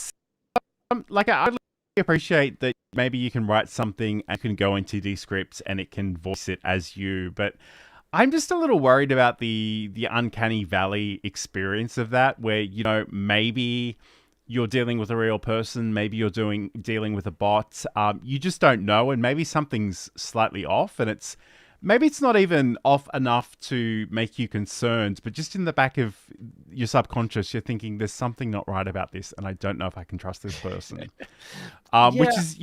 A: like, I really appreciate that maybe you can write something and you can go into Descript and it can voice it as you, but I'm just a little worried about the uncanny valley experience of that, where maybe you're dealing with a real person, maybe you're dealing with a bot. You just don't know, and maybe something's slightly off, and maybe it's not even off enough to make you concerned, but just in the back of your subconscious, you're thinking there's something not right about this, and I don't know if I can trust this person. Which is,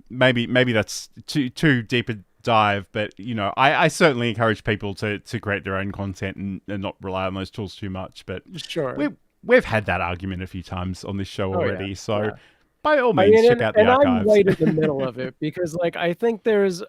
A: maybe that's too deep a dive, but I certainly encourage people to create their own content and not rely on those tools too much. But
B: sure,
A: we've had that argument a few times on this show already, so by all
B: I
A: means,
B: mean,
A: check out the archives.
B: I'm right in the middle of it because, like, I think there's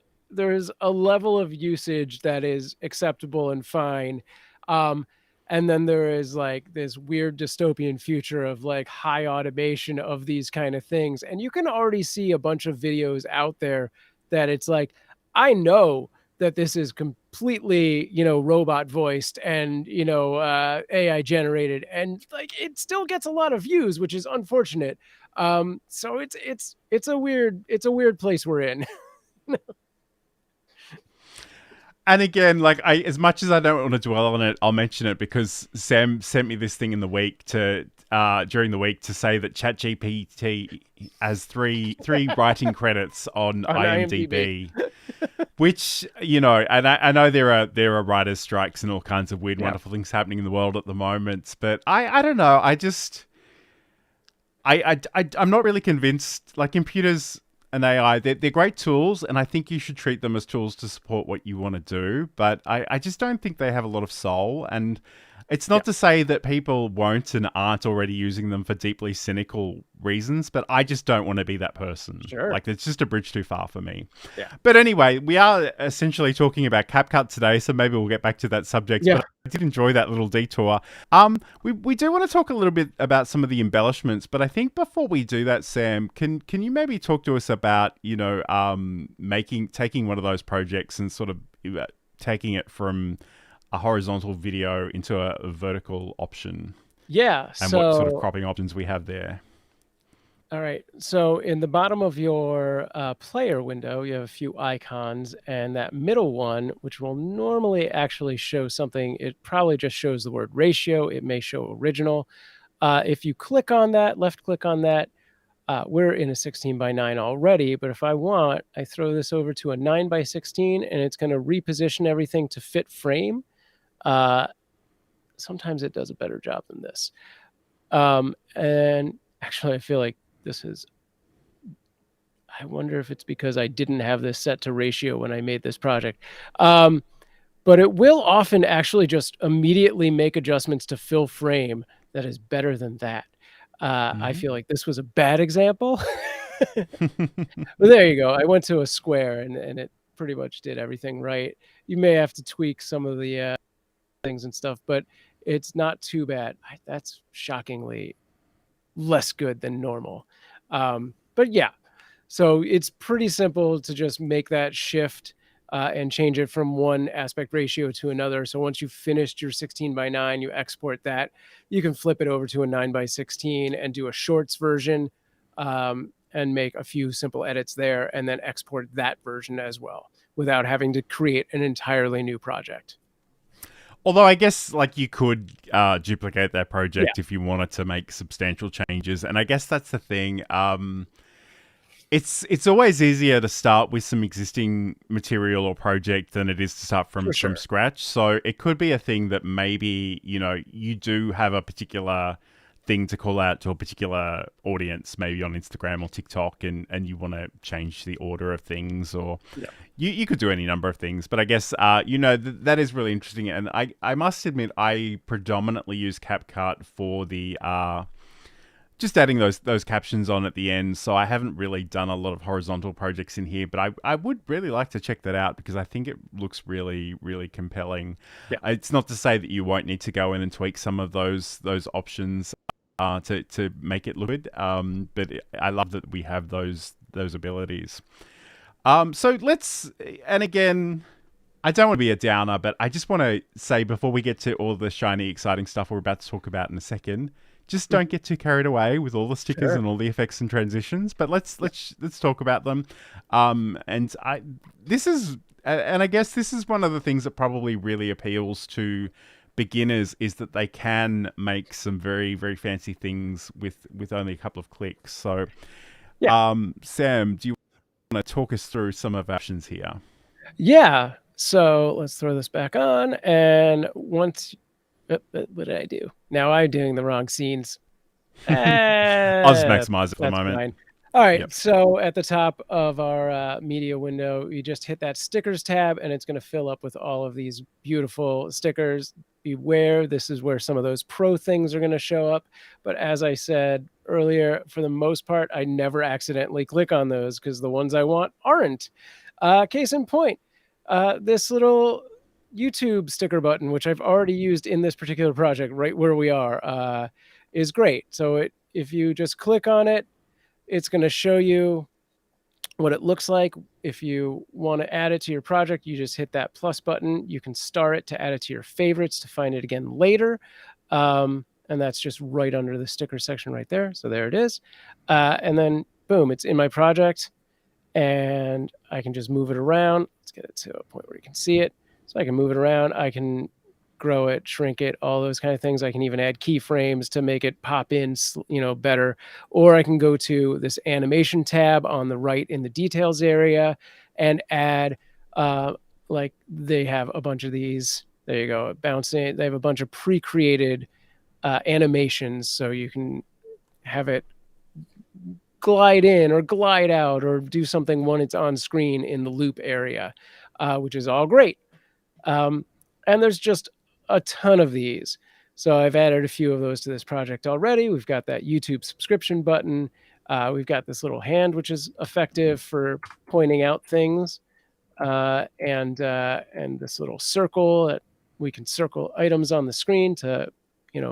B: a level of usage that is acceptable and fine. And then there is like this weird dystopian future of like high automation of these kind of things. And you can already see a bunch of videos out there that it's like, I know that this is completely, robot voiced and, AI generated, and like it still gets a lot of views, which is unfortunate. So it's a weird place we're in.
A: And again, like as much as I don't want to dwell on it, I'll mention it because Sam sent me this thing in the week during the week to say that ChatGPT has three writing credits on IMDb. Which, and I know there are writers' strikes and all kinds of weird, wonderful things happening in the world at the moment, but I don't know. I'm not really convinced. Like, computers and AI, they're great tools, and I think you should treat them as tools to support what you want to do. But I just don't think they have a lot of soul. And it's not to say that people won't and aren't already using them for deeply cynical reasons, but I just don't want to be that person.
B: Sure. Like,
A: it's just a bridge too far for me.
B: Yeah.
A: But anyway, we are essentially talking about CapCut today, so maybe we'll get back to that subject.
B: Yeah.
A: But I did enjoy that little detour. We do want to talk a little bit about some of the embellishments, but I think before we do that, Sam, can you maybe talk to us about, taking one of those projects and sort of taking it from a horizontal video into a vertical option?
B: Yeah.
A: And what sort of cropping options we have there.
B: All right. So in the bottom of your player window, you have a few icons, and that middle one, which will normally actually show something, it probably just shows the word ratio. It may show original. If you click on that, left click on that, we're in a 16:9 already, but if I want, I throw this over to a 9:16, and it's going to reposition everything to fit frame. Sometimes it does a better job than this. And actually, I feel like I wonder if it's because I didn't have this set to ratio when I made this project. But it will often actually just immediately make adjustments to fill frame that is better than that. I feel like this was a bad example. But there you go. I went to a square and it pretty much did everything right. You may have to tweak some of the things and stuff, but it's not too bad. That's shockingly less good than normal. But yeah, so it's pretty simple to just make that shift and change it from one aspect ratio to another. So once you've finished your 16:9, you export that. You can flip it over to a 9:16 and do a shorts version and make a few simple edits there, and then export that version as well without having to create an entirely new project.
A: Although I guess like you could duplicate that project if you wanted to make substantial changes. And I guess that's the thing. It's always easier to start with some existing material or project than it is to start from scratch. So it could be a thing that maybe, you do have a particular thing to call out to a particular audience, maybe on Instagram or TikTok, and you want to change the order of things, or you could do any number of things. But I guess, that is really interesting. And I must admit, I predominantly use CapCut for the just adding those captions on at the end. So I haven't really done a lot of horizontal projects in here, but I would really like to check that out because I think it looks really, really compelling. Yeah. It's not to say that you won't need to go in and tweak some of those options to make it look good. But I love that we have those abilities. So and again, I don't want to be a downer, but I just want to say before we get to all the shiny, exciting stuff we're about to talk about in a second, just don't get too carried away with all the stickers and all the effects and transitions. But let's talk about them. And this is and I guess this is one of the things that probably really appeals to beginners is that they can make some very, very fancy things with only a couple of clicks. So,
B: Yeah.
A: Sam, do you want to talk us through some of our options here?
B: Yeah. So let's throw this back on. And once, what did I do? Now I'm doing the wrong scenes.
A: I'll just maximize it for the
B: That's
A: moment.
B: fine. All right.
A: Yep.
B: So at the top of our media window, you just hit that stickers tab and it's going to fill up with all of these beautiful stickers. Beware, this is where some of those pro things are going to show up. But as I said earlier, for the most part, I never accidentally click on those because the ones I want aren't. Case in point, this little YouTube sticker button, which I've already used in this particular project right where we are, is great. So if you just click on it, it's going to show you what it looks like. If you want to add it to your project, you just hit that plus button. You can star it to add it to your favorites to find it again later. And that's just right under the sticker section right there. So there it is. And then boom, it's in my project and I can just move it around. Let's get it to a point where you can see it. So I can move it around. I can grow it, shrink it, all those kind of things. I can even add keyframes to make it pop in, better. Or I can go to this animation tab on the right in the details area and add, like they have a bunch of these. There you go, bouncing. They have a bunch of pre-created animations, so you can have it glide in or glide out or do something when it's on screen in the loop area, which is all great. And there's just a ton of these. So I've added a few of those to this project already. We've got that YouTube subscription button. We've got this little hand, which is effective for pointing out things. And this little circle that we can circle items on the screen to,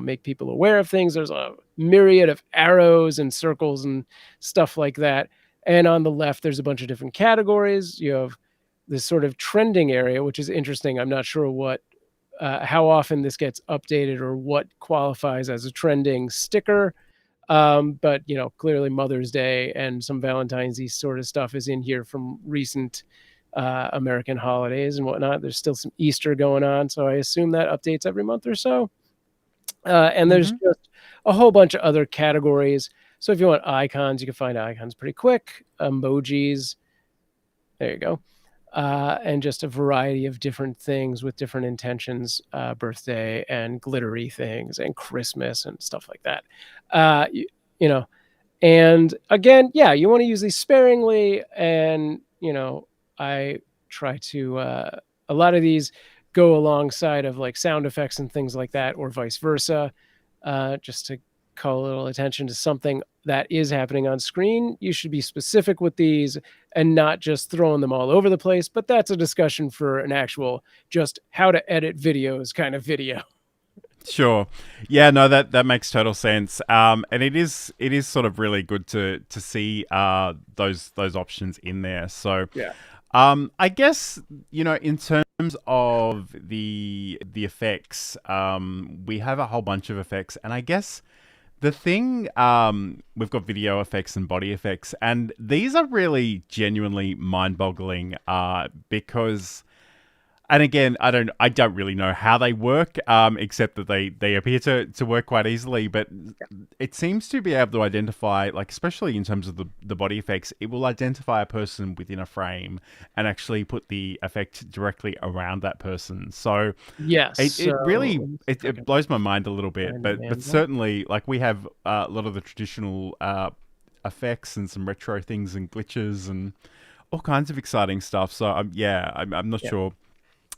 B: make people aware of things. There's a myriad of arrows and circles and stuff like that. And on the left, there's a bunch of different categories. You have this sort of trending area, which is interesting. I'm not sure how often this gets updated or what qualifies as a trending sticker. But, clearly Mother's Day and some Valentine's Day sort of stuff is in here from recent American holidays and whatnot. There's still some Easter going on, so I assume that updates every month or so. And there's just a whole bunch of other categories. So if you want icons, you can find icons pretty quick. Emojis. There you go. And just a variety of different things with different intentions, birthday and glittery things and Christmas and stuff like that. And again, yeah, you want to use these sparingly. And, I try to, a lot of these go alongside of like sound effects and things like that, or vice versa, just to call a little attention to something that is happening on screen. You should be specific with these and not just throwing them all over the place. But that's a discussion for an actual just how to edit videos kind of video.
A: Sure. Yeah, no, that makes total sense. And it is sort of really good to see those options in there. So
B: yeah.
A: I guess, in terms of the effects, we have a whole bunch of effects, and I guess the thing, we've got video effects and body effects, and these are really genuinely mind-boggling, because, and again, I don't really know how they work, except that they appear to work quite easily, but it seems to be able to identify, like, especially in terms of the body effects, it will identify a person within a frame and actually put the effect directly around that person. So
B: yes,
A: it really blows my mind a little bit, but certainly, like, we have a lot of the traditional effects and some retro things and glitches and all kinds of exciting stuff. So I'm not sure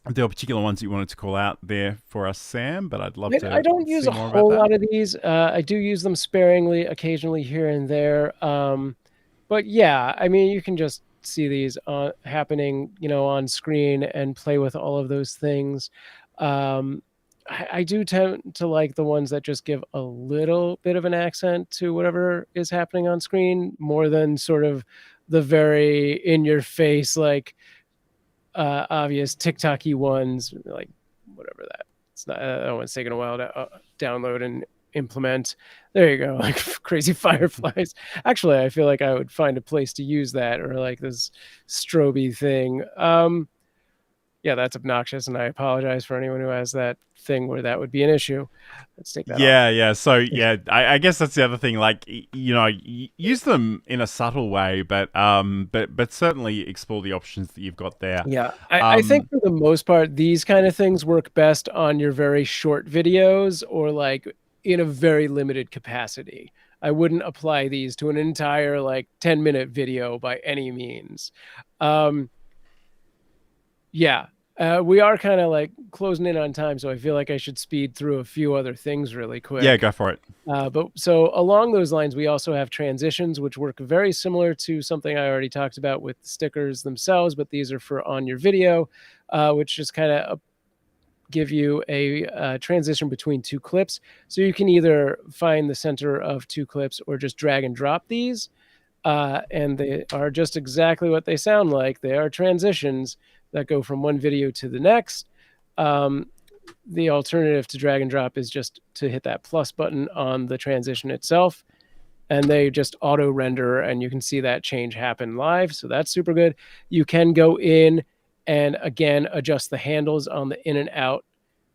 A: there are particular ones you wanted to call out there for us, Sam, but I'd love to.
B: I don't use a whole lot of these. I do use them sparingly, occasionally here and there. But yeah, I mean, you can just see these happening, on screen and play with all of those things. I do tend to like the ones that just give a little bit of an accent to whatever is happening on screen, more than sort of the very in your face, like, obvious TikTok-y ones, like whatever that. It's not. That one's taking a while to download and implement. There you go, like crazy fireflies. Actually, I feel like I would find a place to use that, or like this strobe thing. Yeah, that's obnoxious, and I apologize for anyone who has that thing where that would be an issue. Let's take that off.
A: Yeah. So yeah, I guess that's the other thing. Like, use them in a subtle way, but certainly explore the options that you've got there.
B: Yeah, I think
A: Um,
B: for the most part, these kind of things work best on your very short videos or like in a very limited capacity. I wouldn't apply these to an entire like 10-minute video by any means. Um, yeah, we are kind of like closing in on time, so I feel like I should speed through a few other things really
A: yeah,
B: quick.
A: go for it.
B: But so along those lines, we also have transitions, which work very similar to something I already talked about with the stickers themselves, but these are for on your video, which just kind of give you a transition between two clips. So you can either find the center of two clips or just drag and drop these. And they are just exactly what they sound like. They are transitions that go from one video to the next. The alternative to drag and drop is just to hit that plus button on the transition itself, and they just auto render, and you can see that change happen live. So that's super good. You can go in and again adjust the handles on the in and out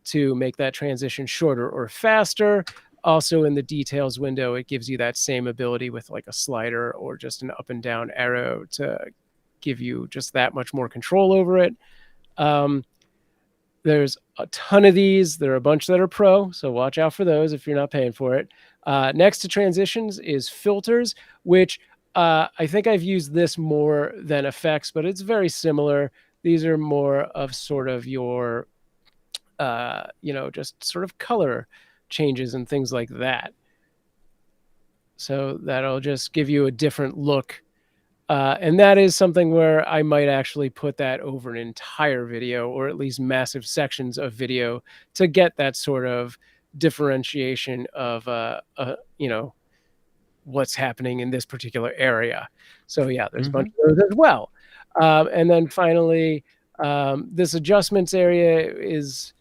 B: to make that transition shorter or faster. Also in the details window, it gives you that same ability with like a slider or just an up and down arrow to give you just that much more control over it. There's a ton of these. There are a bunch that are pro, so watch out for those if you're not paying for it. Next to transitions is filters, which I think I've used this more than effects, but it's very similar. These are more of sort of your, just sort of color changes and things like that. So that'll just give you a different look. And that is something where I might actually put that over an entire video or at least massive sections of video to get that sort of differentiation of, what's happening in this particular area. So yeah, there's a bunch of those as well. And then finally, this adjustments area is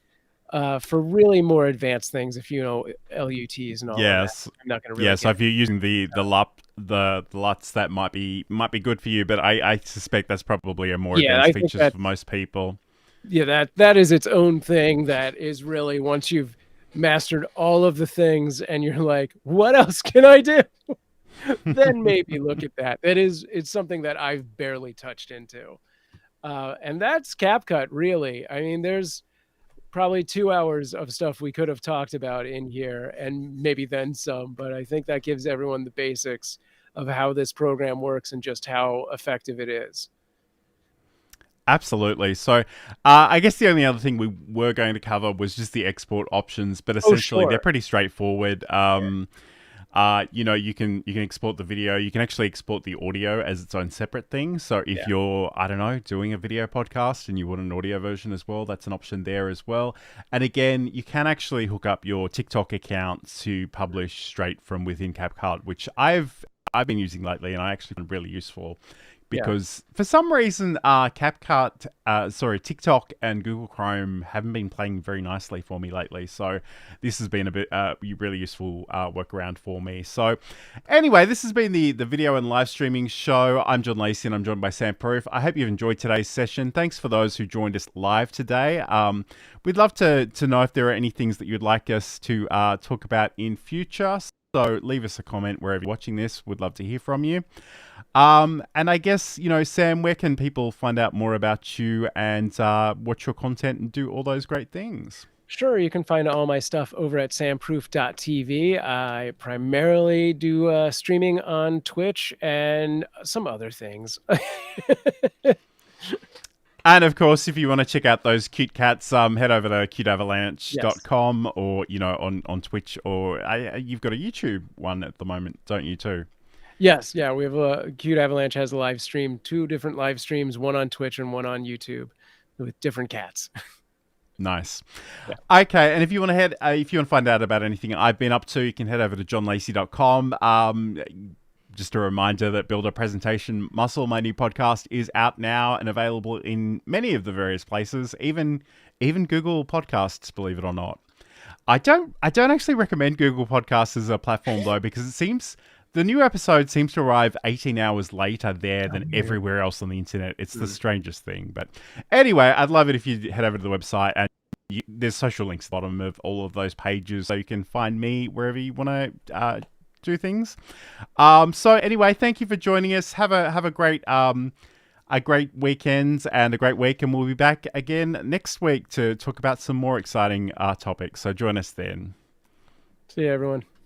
B: for really more advanced things. If you know LUTs and all of that, I'm not going to really.
A: So if you're using the LUTs, that might be good for you, but I suspect that's probably a more advanced feature for most people.
B: Yeah, that is its own thing. That is really once you've mastered all of the things and you're like, what else can I do? Then maybe look at that. It's something that I've barely touched into. And that's CapCut, really. I mean, there's probably 2 hours of stuff we could have talked about in here and maybe then some, but I think that gives everyone the basics of how this program works and just how effective it is.
A: Absolutely. So I guess the only other thing we were going to cover was just the export options, but essentially they're pretty straightforward. You can export the video. You can actually export the audio as its own separate thing. So if you're, I don't know, doing a video podcast and you want an audio version as well, that's an option there as well. And again, you can actually hook up your TikTok account to publish straight from within CapCut, which I've been using lately and I actually find really useful. Because for some reason, TikTok and Google Chrome haven't been playing very nicely for me lately. So this has been a bit really useful workaround for me. So anyway, this has been the video and live streaming show. I'm John Lacey and I'm joined by SamProof. I hope you've enjoyed today's session. Thanks for those who joined us live today. We'd love to know if there are any things that you'd like us to talk about in future. So leave us a comment wherever you're watching this. We'd love to hear from you. And I guess, Sam, where can people find out more about you and watch your content and do all those great things?
B: Sure, you can find all my stuff over at samproof.tv. I primarily do streaming on Twitch and some other things.
A: And of course, if you want to check out those cute cats, head over to cuteavalanche.com or, on Twitch, or you've got a YouTube one at the moment, don't you, too?
B: Yes, yeah, we have a Cute Avalanche has a live stream, 2 different live streams, one on Twitch and one on YouTube with different cats.
A: Nice. Yeah. Okay, and if you want to find out about anything I've been up to, you can head over to johnlacey.com. Just a reminder that Build a Presentation Muscle, my new podcast, is out now and available in many of the various places, even Google Podcasts, believe it or not. I don't actually recommend Google Podcasts as a platform though, because it seems the new episode seems to arrive 18 hours later there than everywhere else on the internet. It's the strangest thing. But anyway, I'd love it if you head over to the website, and there's social links at the bottom of all of those pages, so you can find me wherever you want to do things. So anyway, thank you for joining us. Have a great weekend and a great week, and we'll be back again next week to talk about some more exciting topics. So join us then.
B: See you, everyone.